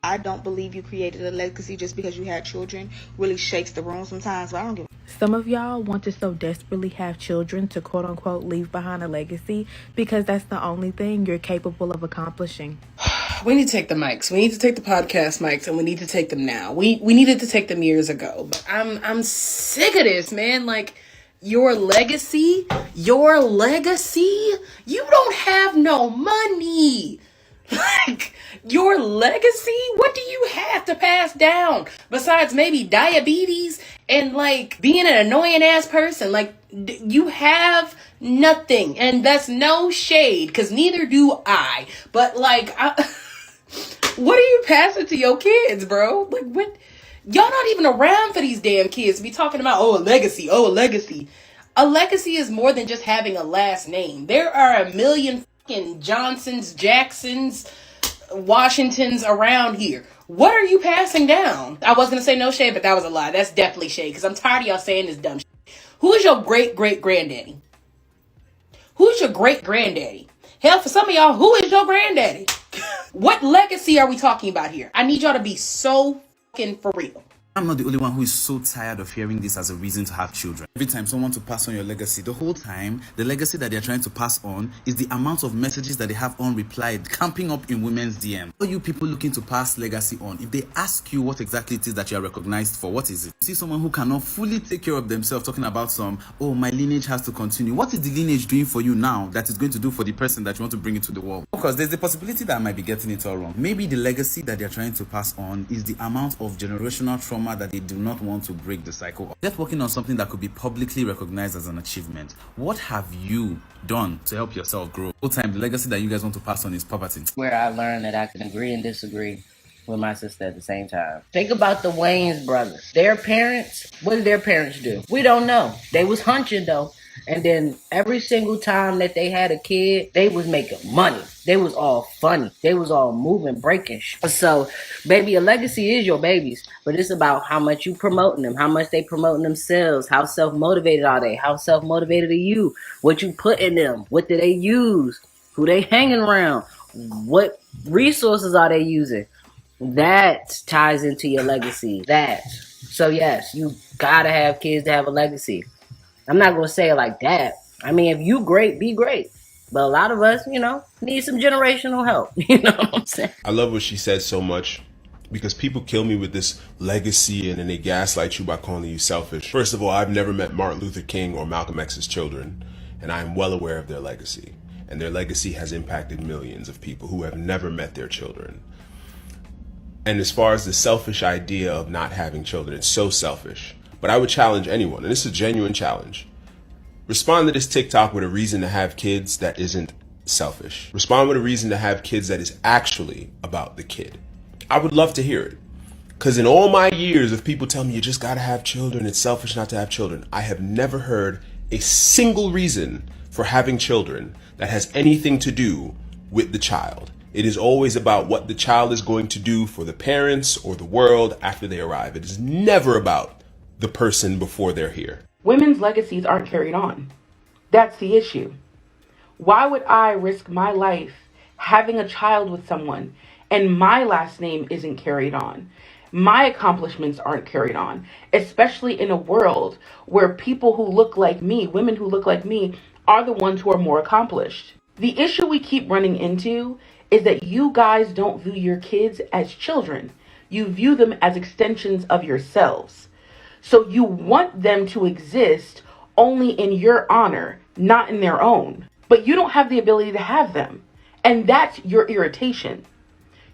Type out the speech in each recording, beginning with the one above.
I don't believe you created a legacy just because you had children. Really shakes the room sometimes, but I don't give. Some of y'all want to so desperately have children to quote unquote leave behind a legacy because that's the only thing you're capable of accomplishing. We need to take the mics. We need to take the podcast mics, and we need to take them now. We needed to take them years ago. But I'm sick of this, man. Like, your legacy, you don't have no money. Like, your legacy, what do you have to pass down besides maybe diabetes and like being an annoying ass person? Like, you have nothing, and that's no shade, because neither do I. But like, what are you passing to your kids, bro? Like, what? Y'all not even around for these damn kids to be talking about, oh, a legacy, oh, a legacy. A legacy is more than just having a last name. There are a million fucking Johnsons, Jacksons, Washingtons around here. What are you passing down? I was going to say no shade, but that was a lie. That's definitely shade, because I'm tired of y'all saying this dumb shit. Who is your great-great-granddaddy? Who's your great-granddaddy? Hell, for some of y'all, who is your granddaddy? What legacy are we talking about here? I need y'all to be so fucking for real. I'm not the only one who is so tired of hearing this as a reason to have children. Every time someone to pass on your legacy, the whole time, the legacy that they're trying to pass on is the amount of messages that they have unreplied, camping up in women's DM. For you people looking to pass legacy on, if they ask you what exactly it is that you are recognized for, what is it? See someone who cannot fully take care of themselves talking about oh, my lineage has to continue. What is the lineage doing for you now that is going to do for the person that you want to bring into the world? Of course, there's the possibility that I might be getting it all wrong. Maybe the legacy that they're trying to pass on is the amount of generational trauma that they do not want to break the cycle of. Get working on something that could be publicly recognized as an achievement. What have you done to help yourself grow? All time, the legacy that you guys want to pass on is poverty. Where I learned that I can agree and disagree with my sister at the same time. Think about the Wayans brothers. Their parents, what did their parents do? We don't know. They was hunching though. And then every single time that they had a kid, they was making money. They was all funny. They was all moving, breaking. So, baby, a legacy is your babies. But it's about how much you promoting them, how much they promoting themselves, how self-motivated are they, how self-motivated are you, what you put in them, what do they use, who they hanging around, what resources are they using. That ties into your legacy. So, yes, you gotta have kids to have a legacy. I'm not going to say it like that. I mean, if you great, be great. But a lot of us, need some generational help. You know what I'm saying? I love what she said so much, because people kill me with this legacy and then they gaslight you by calling you selfish. First of all, I've never met Martin Luther King or Malcolm X's children, and I am well aware of their legacy. And their legacy has impacted millions of people who have never met their children. And as far as the selfish idea of not having children, it's so selfish. But I would challenge anyone, and this is a genuine challenge. Respond to this TikTok with a reason to have kids that isn't selfish. Respond with a reason to have kids that is actually about the kid. I would love to hear it. Because in all my years of people telling me you just gotta have children, it's selfish not to have children, I have never heard a single reason for having children that has anything to do with the child. It is always about what the child is going to do for the parents or the world after they arrive. It is never about the person before they're here. Women's legacies aren't carried on. That's the issue. Why would I risk my life having a child with someone and my last name isn't carried on? My accomplishments aren't carried on, especially in a world where people who look like me, women who look like me, are the ones who are more accomplished. The issue we keep running into is that you guys don't view your kids as children. You view them as extensions of yourselves. So you want them to exist only in your honor, not in their own. But you don't have the ability to have them. And that's your irritation.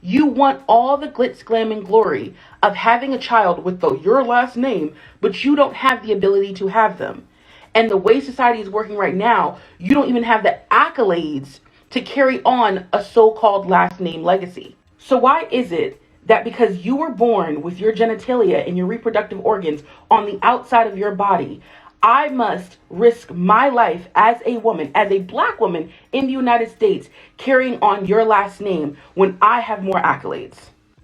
You want all the glitz, glam, and glory of having a child with your last name, but you don't have the ability to have them. And the way society is working right now, you don't even have the accolades to carry on a so-called last name legacy. So why is it that because you were born with your genitalia and your reproductive organs on the outside of your body, I must risk my life as a woman, as a black woman in the United States, carrying on your last name when I have more accolades?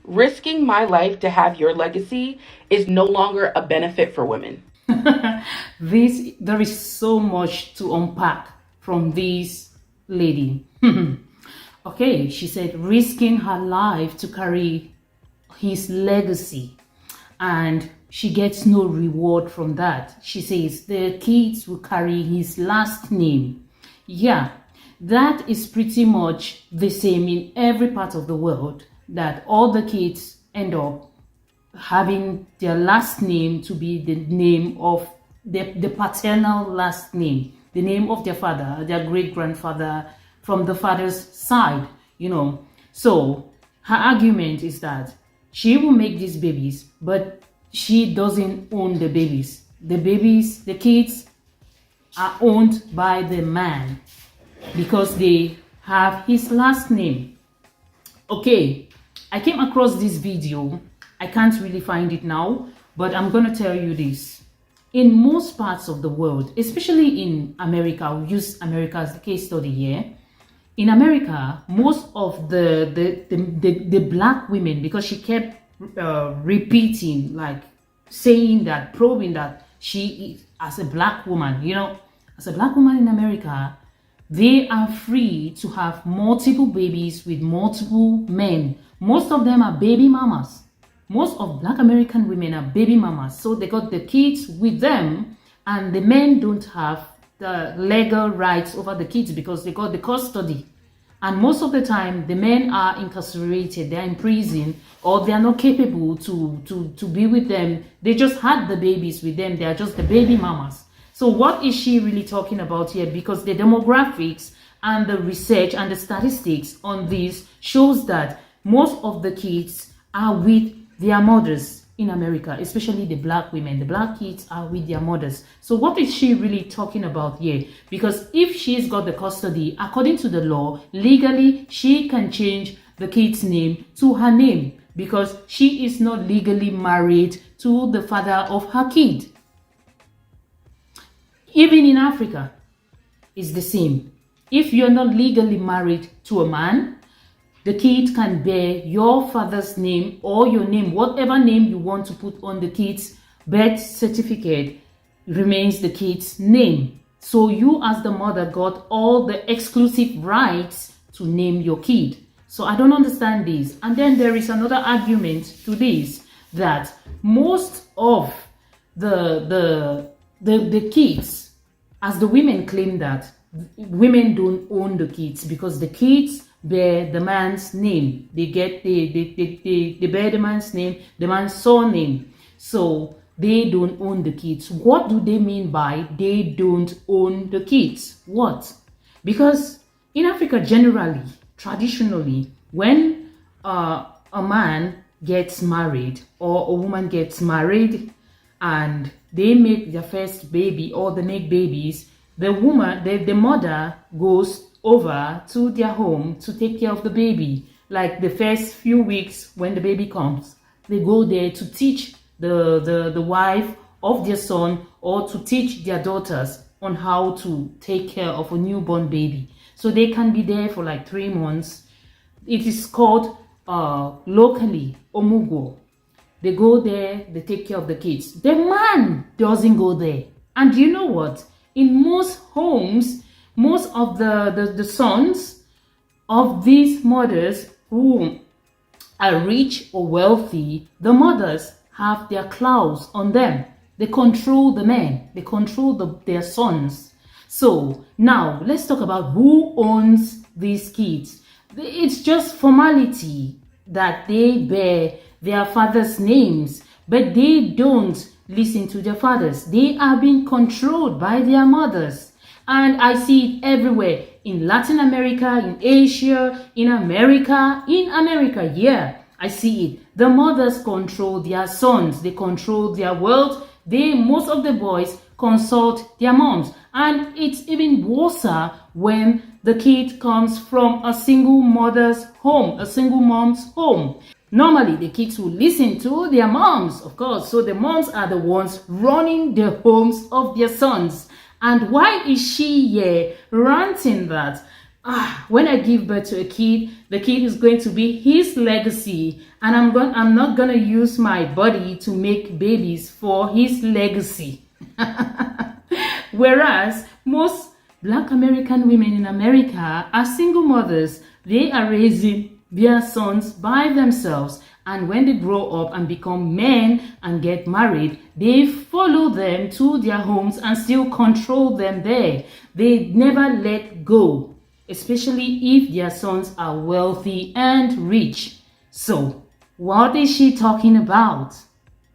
Risking my life to have your legacy is no longer a benefit for women. There is so much to unpack from this lady. Okay, she said risking her life to carry his legacy, and she gets no reward from that. She says the kids will carry his last name. Yeah, that is pretty much the same in every part of the world, that all the kids end up having their last name to be the name of the paternal last name, the name of their father, their great grandfather, from the father's side, you know. So her argument is that she will make these babies, but she doesn't own the babies. The babies, the kids are owned by the man because they have his last name. Okay, I came across this video. I can't really find it now, but I'm gonna tell you this. In most parts of the world, especially in America, I'll use America as the case study here. In America, most of the black women, because she kept repeating, like saying that, probing that she is, as a black woman, you know, as a black woman in America, they are free to have multiple babies with multiple men. Most of them are baby mamas. Most of black American women are baby mamas. So they got the kids with them, and the men don't have the legal rights over the kids because they got the custody. And most of the time, the men are incarcerated, they're in prison, or they're not capable to be with them. They just had the babies with them. They are just the baby mamas. So what is she really talking about here? Because the demographics and the research and the statistics on this shows that most of the kids are with their mothers in America, especially the black women. The black kids are with their mothers. So what is she really talking about here? Because if she's got the custody, according to the law, legally, she can change the kid's name to her name because she is not legally married to the father of her kid. Even in Africa, it's the same. If you're not legally married to a man, the kid can bear your father's name or your name, whatever name you want to put on the kid's birth certificate remains the kid's name. So you as the mother got all the exclusive rights to name your kid. So I don't understand this. And then there is another argument to this, that most of the kids, as the women claim that women don't own the kids because the kids bear the man's name. They bear the man's name, the man's surname. So they don't own the kids. What do they mean by they don't own the kids? What? Because in Africa, generally, traditionally, when a man gets married or a woman gets married and they make their first baby or they make babies, the woman, the mother goes over to their home to take care of the baby. Like the first few weeks when the baby comes, they go there to teach the wife of their son or to teach their daughters on how to take care of a newborn baby. So they can be there for like 3 months. It is called locally omugo. They go there, they take care of the kids. The man doesn't go there. And you know what? In most homes, most of the sons of these mothers who are rich or wealthy, the mothers have their claws on them. They control the men. They control their sons. So now let's talk about who owns these kids. It's just formality that they bear their father's names, but they don't listen to their fathers. They are being controlled by their mothers. And I see it everywhere, in Latin America, in Asia, in America, yeah, I see it. The mothers control their sons, they control their wealth. Most of the boys consult their moms. And it's even worse when the kid comes from a single mother's home, a single mom's home. Normally, the kids will listen to their moms, of course. So the moms are the ones running the homes of their sons. And why is she here ranting that when I give birth to a kid, the kid is going to be his legacy, and I'm not gonna use my body to make babies for his legacy. Whereas most Black American women in America are single mothers. They are raising their sons by themselves, And when they grow up and become men and get married, they follow them to their homes and still control them there. They never let go, especially if their sons are wealthy and rich. So, what is she talking about?